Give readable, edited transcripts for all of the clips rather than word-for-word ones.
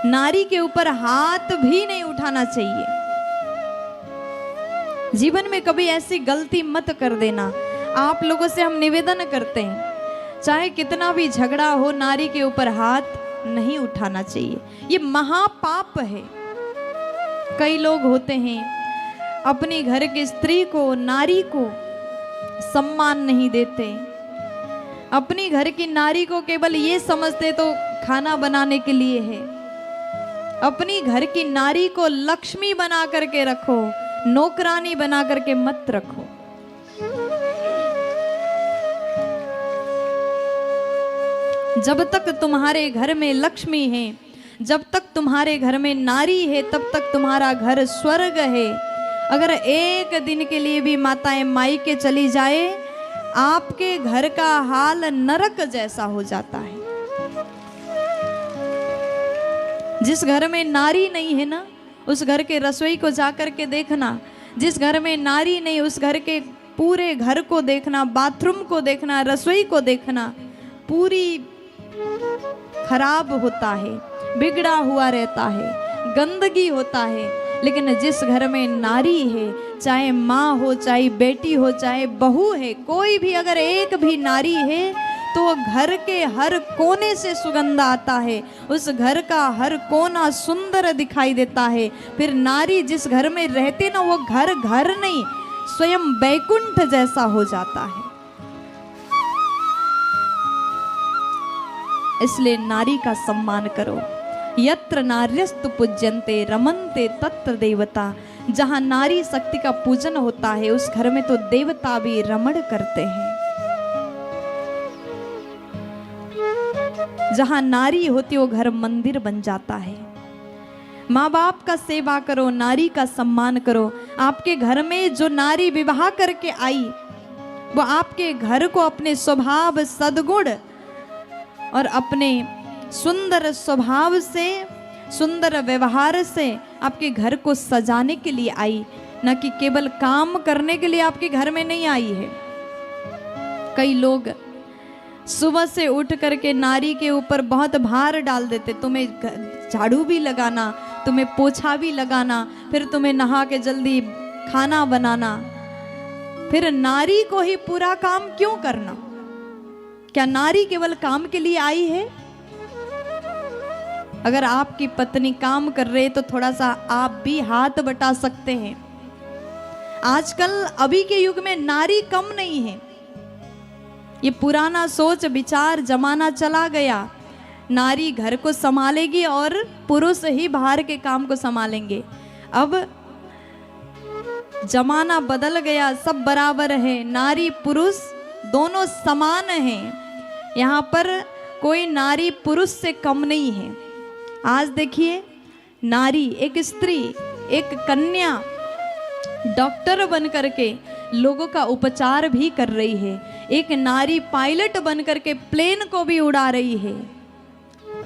नारी के ऊपर हाथ भी नहीं उठाना चाहिए। जीवन में कभी ऐसी गलती मत कर देना। आप लोगों से हम निवेदन करते हैं, चाहे कितना भी झगड़ा हो, नारी के ऊपर हाथ नहीं उठाना चाहिए। ये महापाप है। कई लोग होते हैं अपनी घर की स्त्री को, नारी को सम्मान नहीं देते, अपनी घर की नारी को केवल ये समझते तो खाना बनाने के लिए है। अपनी घर की नारी को लक्ष्मी बना करके रखो, नौकरानी बना करके मत रखो। जब तक तुम्हारे घर में लक्ष्मी है, जब तक तुम्हारे घर में नारी है, तब तक तुम्हारा घर स्वर्ग है। अगर एक दिन के लिए भी माताएं मायके चली जाए, आपके घर का हाल नरक जैसा हो जाता है। जिस घर में नारी नहीं है ना, उस घर के रसोई को जाकर के देखना। जिस घर में नारी नहीं, उस घर के पूरे घर को देखना, बाथरूम को देखना, रसोई को देखना, पूरी खराब होता है, बिगड़ा हुआ रहता है, गंदगी होता है। लेकिन जिस घर में नारी है, चाहे माँ हो, चाहे बेटी हो, चाहे बहू है, कोई भी अगर एक भी नारी है तो वो घर के हर कोने से सुगंध आता है, उस घर का हर कोना सुंदर दिखाई देता है। फिर नारी जिस घर में रहती ना, वो घर घर नहीं, स्वयं बैकुंठ जैसा हो जाता है। इसलिए नारी का सम्मान करो। यत्र नार्यस्तु पूज्यन्ते रमन्ते तत्र देवता। जहाँ नारी शक्ति का पूजन होता है, उस घर में तो देवता भी रमण करते हैं। जहाँ नारी होती वो घर मंदिर बन जाता है। माँ बाप का सेवा करो, नारी का सम्मान करो। आपके घर में जो नारी विवाह करके आई, वो आपके घर को अपने स्वभाव, सद्गुण और अपने सुंदर स्वभाव से, सुंदर व्यवहार से आपके घर को सजाने के लिए आई, न कि केवल काम करने के लिए आपके घर में नहीं आई है। कई लोग सुबह से उठ करके नारी के ऊपर बहुत भार डाल देते, तुम्हें झाड़ू भी लगाना, तुम्हें पोछा भी लगाना, फिर तुम्हें नहा के जल्दी खाना बनाना। फिर नारी को ही पूरा काम क्यों करना? क्या नारी केवल काम के लिए आई है? अगर आपकी पत्नी काम कर रहे तो थोड़ा सा आप भी हाथ बटा सकते हैं। आजकल अभी के युग में नारी कम नहीं है। ये पुराना सोच विचार जमाना चला गया। नारी घर को संभालेगी और पुरुष ही बाहर के काम को संभालेंगे। अब जमाना बदल गया, सब बराबर है, नारी पुरुष दोनों समान हैं। यहाँ पर कोई नारी पुरुष से कम नहीं है। आज देखिए, नारी, एक स्त्री, एक कन्या डॉक्टर बन करके लोगों का उपचार भी कर रही है। एक नारी पायलट बन करके प्लेन को भी उड़ा रही है।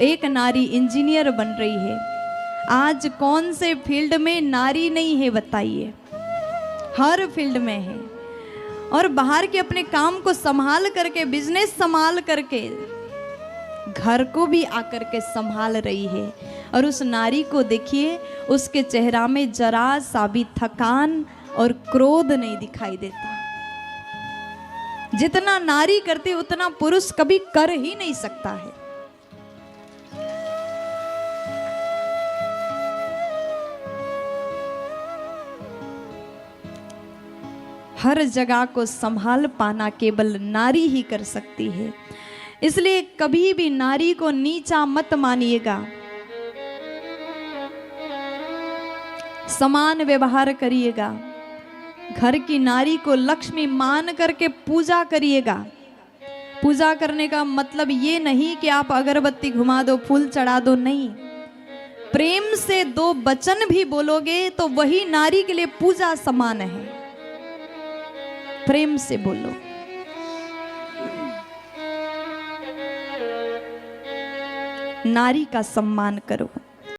एक नारी इंजीनियर बन रही है। आज कौन से फील्ड में नारी नहीं है बताइए? हर फील्ड में है। और बाहर के अपने काम को संभाल करके, बिजनेस संभाल करके घर को भी आकर के संभाल रही है। और उस नारी को देखिए, उसके चेहरा में जरा सा भी थकान और क्रोध नहीं दिखाई देता। जितना नारी करती उतना पुरुष कभी कर ही नहीं सकता है। हर जगह को संभाल पाना केवल नारी ही कर सकती है। इसलिए कभी भी नारी को नीचा मत मानिएगा। समान व्यवहार करिएगा। घर की नारी को लक्ष्मी मान करके पूजा करिएगा। पूजा करने का मतलब ये नहीं कि आप अगरबत्ती घुमा दो, फूल चढ़ा दो, नहीं। प्रेम से दो वचन भी बोलोगे तो वही नारी के लिए पूजा समान है। प्रेम से बोलो। नारी का सम्मान करो।